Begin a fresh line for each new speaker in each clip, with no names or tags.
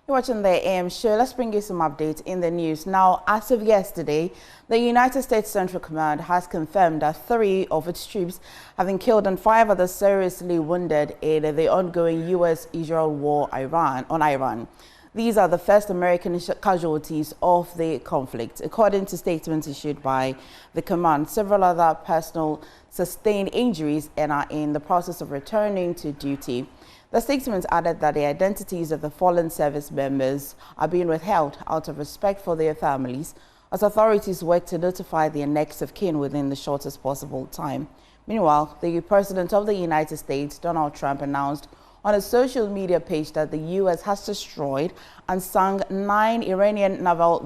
You're watching the AM show. Let's bring you some updates in the news. Now, as of yesterday, the United States Central Command has confirmed that 3 of its troops have been killed and 5 others seriously wounded in the ongoing U.S.-Israel war on Iran. These are the first American casualties of the conflict. According to statements issued by the command, several other personnel sustained injuries and are in the process of returning to duty. The statement added that the identities of the fallen service members are being withheld out of respect for their families as authorities work to notify their next of kin within the shortest possible time. Meanwhile, the President of the United States, Donald Trump, announced on a social media page that the U.S. has destroyed and sunk 9 Iranian naval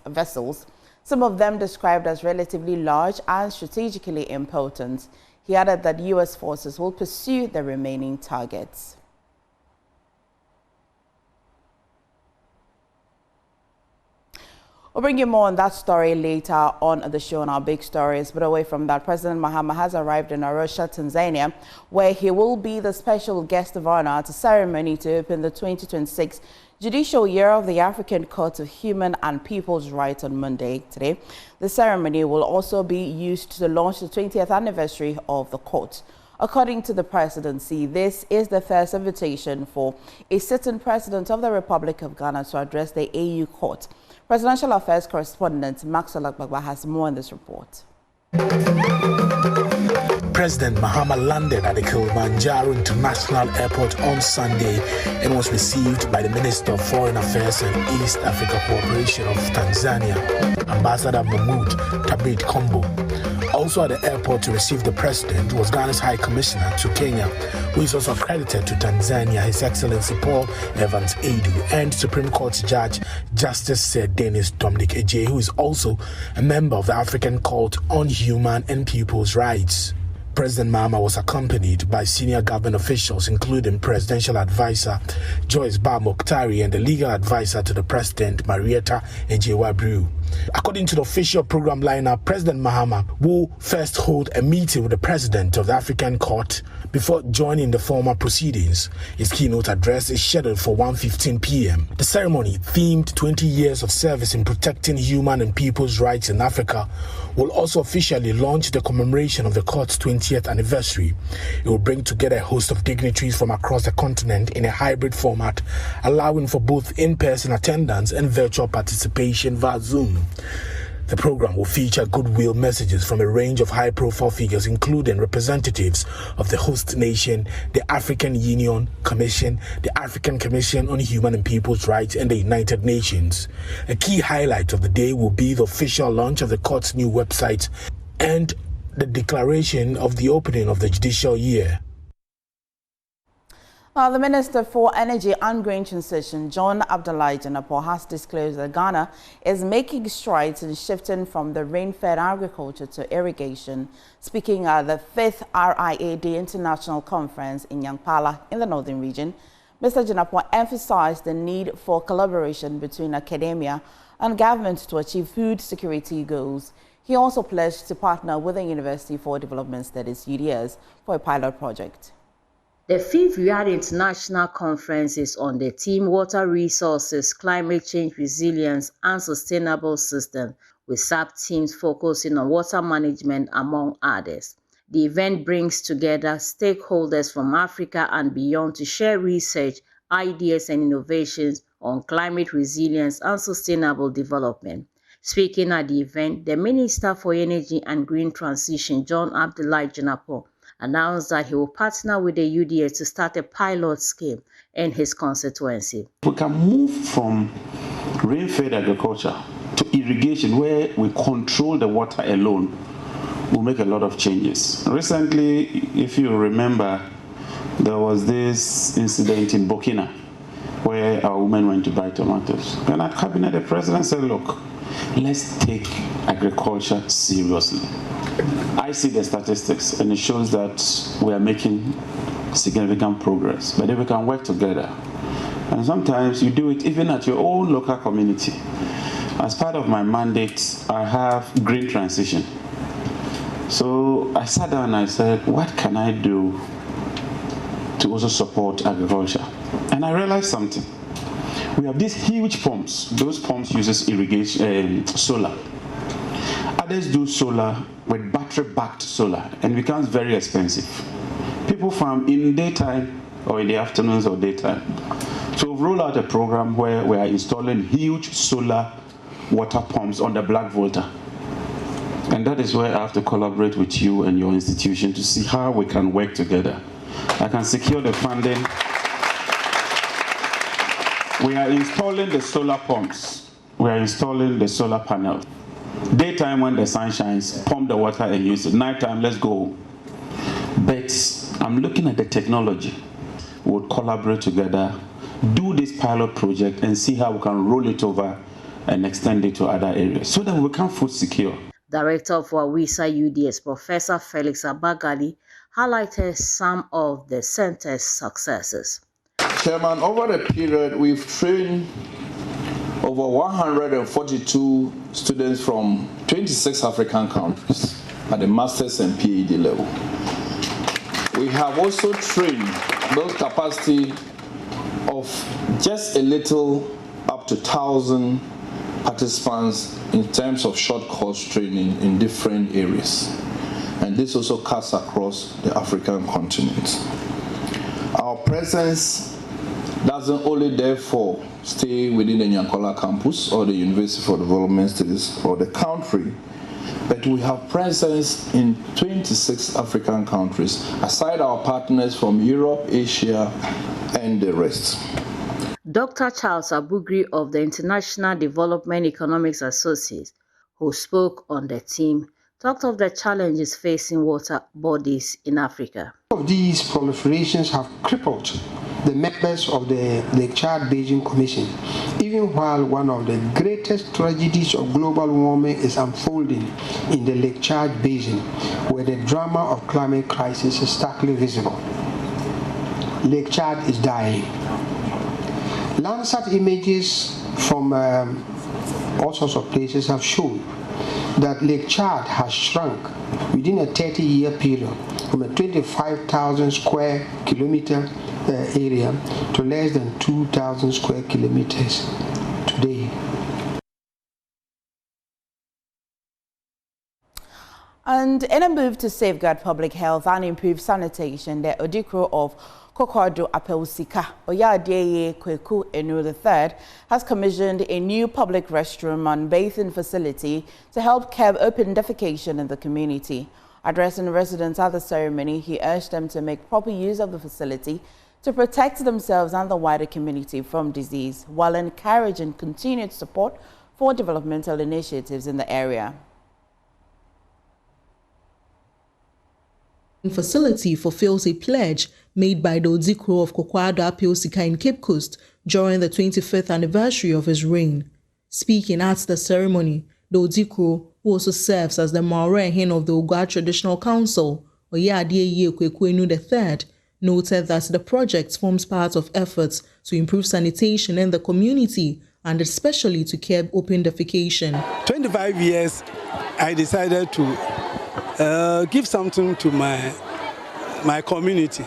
vessels, some of them described as relatively large and strategically important. He added that U.S. forces will pursue the remaining targets. We'll bring you more on that story later on the show on our big stories. But away from that, President Mahama has arrived in Arusha, Tanzania, where he will be the special guest of honor at a ceremony to open the 2026 Judicial Year of the African Court of Human and People's Rights on Monday today. The ceremony will also be used to launch the 20th anniversary of the court. According to the presidency, this is the first invitation for a sitting president of the Republic of Ghana to address the AU court. Presidential Affairs correspondent Maxwell Agbagba has more in this report.
President Mahama landed at the Kilimanjaro International Airport on Sunday and was received by the Minister of Foreign Affairs and East Africa Cooperation of Tanzania, Ambassador Mahmoud Tabit Kombo. Also at the airport to receive the president was Ghana's High Commissioner to Kenya, who is also accredited to Tanzania, His Excellency Paul Evans Adu, and Supreme Court Judge Justice Sir Dennis Dominic Ejay, who is also a member of the African Court on Human and People's Rights. President Mahama was accompanied by senior government officials, including Presidential Advisor Joyce Ba Mokhtari and the legal advisor to the President, Marietta Ejewabru. According to the official program lineup, President Mahama will first hold a meeting with the President of the African Court before joining the formal proceedings. His keynote address is scheduled for 1:15 p.m. The ceremony, themed 20 years of service in protecting human and people's rights in Africa, will also officially launch the commemoration of the court's 20th anniversary. It will bring together a host of dignitaries from across the continent in a hybrid format, allowing for both in-person attendance and virtual participation via Zoom. The program will feature goodwill messages from a range of high-profile figures, including representatives of the host nation, the African Union Commission, the African Commission on Human and People's Rights, and the United Nations. A key highlight of the day will be the official launch of the court's new website and the declaration of the opening of the judicial year.
Now, the Minister for Energy and Green Transition, John Abdullahi Janapo, has disclosed that Ghana is making strides in shifting from the rain-fed agriculture to irrigation. Speaking at the 5th RIAD International Conference in Yampala in the northern region, Mr. Janapo emphasized the need for collaboration between academia and government to achieve food security goals. He also pledged to partner with the University for Development Studies, UDS, for a pilot project.
The 5th RIAD International Conference is on the theme Water Resources, Climate Change Resilience and Sustainable Systems, with sub-themes focusing on water management, among others. The event brings together stakeholders from Africa and beyond to share research, ideas and innovations on climate resilience and sustainable development. Speaking at the event, the Minister for Energy and Green Transition, John Abdullahi Janapo, announced that he will partner with the UDS to start a pilot scheme in his constituency.
We can move from rain-fed agriculture to irrigation, where we control the water alone. We'll make a lot of changes. Recently, if you remember, there was this incident in Burkina where our women went to buy tomatoes. And at cabinet, the president said, look, let's take agriculture seriously. I see the statistics and it shows that we are making significant progress, but if we can work together, and sometimes you do it even at your own local community. As part of my mandate, I have green transition. So I sat down and I said, what can I do to also support agriculture? And I realized something. We have these huge pumps. Those pumps uses irrigation, solar. Others do solar with battery-backed solar, and it becomes very expensive. People farm in daytime or in the afternoons or daytime. So we've rolled out a program where we are installing huge solar water pumps on the Black Volta. And that is where I have to collaborate with you and your institution to see how we can work together. I can secure the funding. We are installing the solar pumps. We are installing the solar panel. Daytime when the sun shines, pump the water and use it. Nighttime, let's go. But I'm looking at the technology. We'll collaborate together, do this pilot project and see how we can roll it over and extend it to other areas so that we can food secure.
Director of Wawisa UDS, Professor Felix Abagali, highlighted some of the center's successes.
Chairman, over the period, we've trained over 142 students from 26 African countries at the master's and PhD level. We have also trained, built capacity of just a little up to 1,000 participants in terms of short course training in different areas. And this also cuts across the African continent. Our presence doesn't only therefore stay within the Nyankola campus or the University for Development Studies or the country, but we have presence in 26 African countries, aside our partners from Europe, Asia, and the rest.
Dr. Charles Abugri of the International Development Economics Associates, who spoke on the team, talked of the challenges facing water bodies in Africa.
Of these proliferations have crippled the members of the Lake Chad Basin Commission, even while one of the greatest tragedies of global warming is unfolding in the Lake Chad Basin, where the drama of climate crisis is starkly visible. Lake Chad is dying. Landsat images from all sorts of places have shown that Lake Chad has shrunk within a 30-year period from a 25,000 square kilometer area to less than 2,000 square kilometers today.
And in a move to safeguard public health and improve sanitation, the Odikro of Kokordo Apelsika, Oyadeye Kweku Enu III, has commissioned a new public restroom and bathing facility to help curb open defecation in the community. Addressing residents at the ceremony, he urged them to make proper use of the facility to protect themselves and the wider community from disease, while encouraging continued support for developmental initiatives in the area.
Facility fulfills a pledge made by the Odikro of Kokwado Apelsika in Cape Coast during the 25th anniversary of his reign. Speaking at the ceremony, the Odikro, who also serves as the Maore Hen of the Ogwa Traditional Council, Oyadeye Kweku Enu III, noted that the project forms part of efforts to improve sanitation in the community and especially to curb open defecation.
25 years, I decided to give something to my community.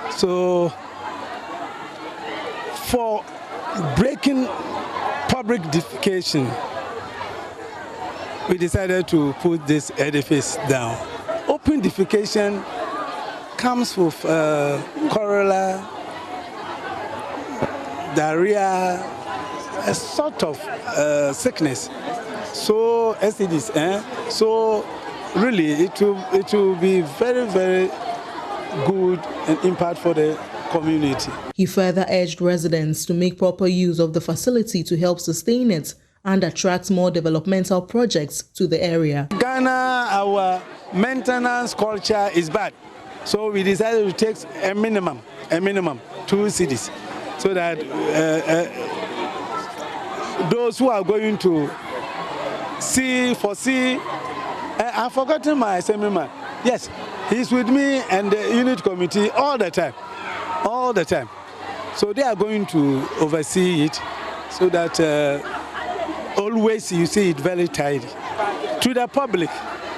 So, for breaking public defecation, we decided to put this edifice down. Open defecation comes with cholera, diarrhea, a sort of sickness. So STDs, so really it will be very, very good and impact for the community.
He further urged residents to make proper use of the facility to help sustain it and attract more developmental projects to the area.
Ghana, our maintenance culture is bad. So we decided to take a minimum 2 cities, so that those who are going to foresee. I've forgotten my seminar. Yes, he's with me and the unit committee all the time. So they are going to oversee it, so that always you see it very tidy. To the public,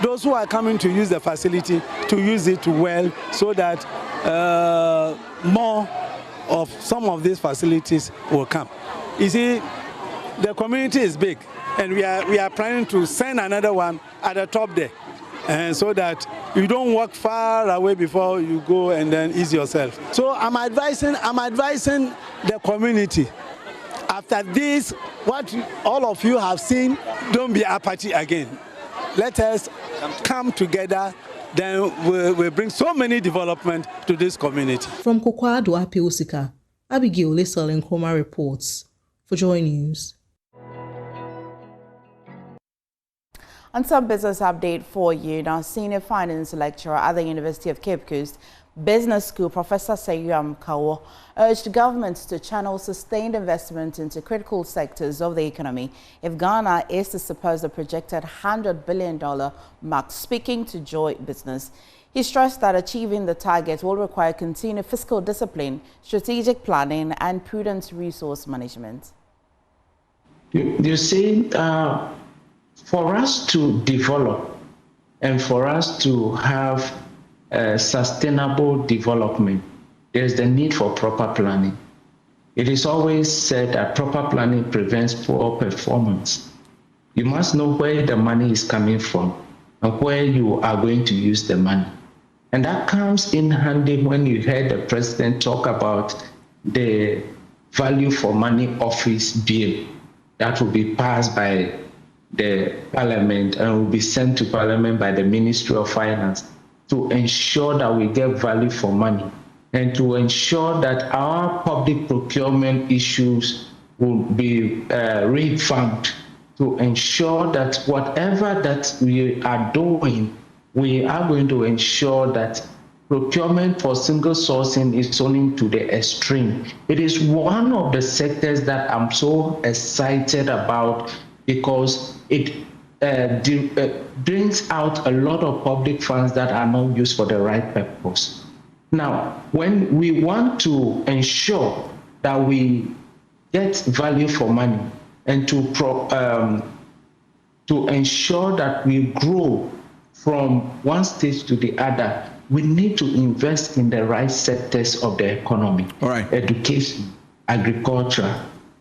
those who are coming to use the facility, to use it well, so that more of some of these facilities will come. You see, the community is big, and we are planning to send another one at the top there, and so that you don't walk far away before you go and then ease yourself. So I'm advising the community. After this, what all of you have seen, don't be apathy again. Let us come together, then we'll bring so many development to this community.
From Kokwado Apiosika, Abigail Lissel Nkrumah reports for Joy News.
And some business update for you. Now, senior finance lecturer at the University of Cape Coast Business School, Professor Seyam Kawo, urged governments to channel sustained investment into critical sectors of the economy if Ghana is to surpass the projected $100 billion mark. Speaking to Joy Business, he stressed that achieving the target will require continued fiscal discipline, strategic planning, and prudent resource management.
You see, for us to develop and for us to have sustainable development, there is the need for proper planning. It is always said that proper planning prevents poor performance. You must know where the money is coming from and where you are going to use the money. And that comes in handy when you heard the president talk about the value for money office bill that will be passed by the parliament and will be sent to parliament by the Ministry of Finance to ensure that we get value for money and to ensure that our public procurement issues will be revamped, to ensure that whatever that we are doing, we are going to ensure that procurement for single sourcing is only to the extreme. It is one of the sectors that I'm so excited about because it brings out a lot of public funds that are not used for the right purpose. Now, when we want to ensure that we get value for money and to ensure that we grow from one stage to the other, we need to invest in the right sectors of the economy.
All right.
Education, agriculture.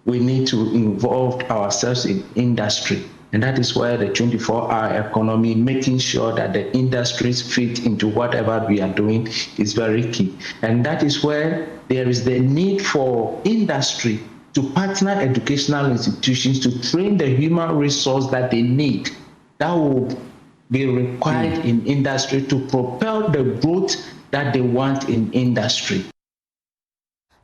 We need to involve ourselves in industry. And that is where the 24-hour economy, making sure that the industries fit into whatever we are doing, is very key. And that is where there is the need for industry to partner educational institutions to train the human resource that they need. That will be required in industry to propel the growth that they want in industry.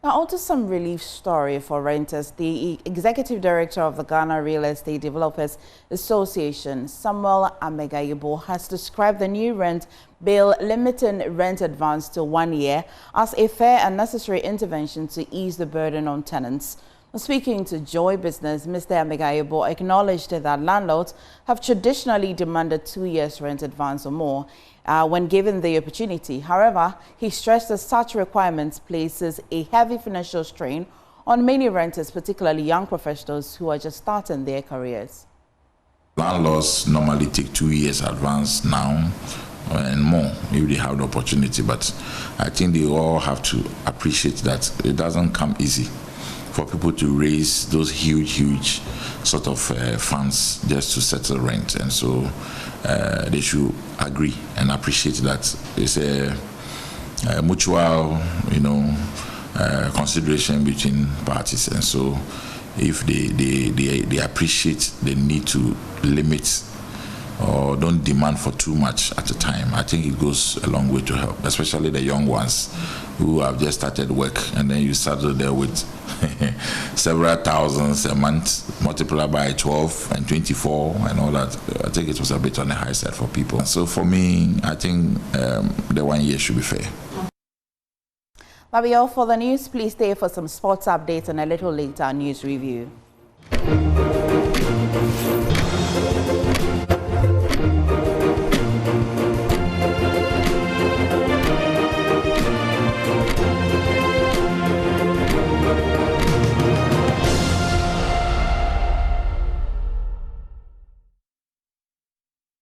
Now, on to some relief story for renters. The executive director of the Ghana Real Estate Developers Association, Samuel Amegayibo, has described the new rent bill limiting rent advance to 1 year as a fair and necessary intervention to ease the burden on tenants. Speaking to Joy Business, Mr. Amegayibo acknowledged that landlords have traditionally demanded 2 years rent advance or more when given the opportunity. However, he stressed that such requirements places a heavy financial strain on many renters, particularly young professionals who are just starting their careers.
Landlords normally take 2 years advance now and more if they have the opportunity, but I think they all have to appreciate that it doesn't come easy for people to raise those huge sort of funds just to settle rent, and so they should agree and appreciate that it's a mutual, consideration between parties, and so if they appreciate the need to limit or don't demand for too much at a time, I think it goes a long way to help, especially the young ones who have just started work, and then you settle there with several thousands a month, multiplied by 12 and 24 and all that. I think it was a bit on the high side for people. So for me, I think the 1 year should be fair.
That'll be all for the news. Please stay for some sports updates and a little later news review.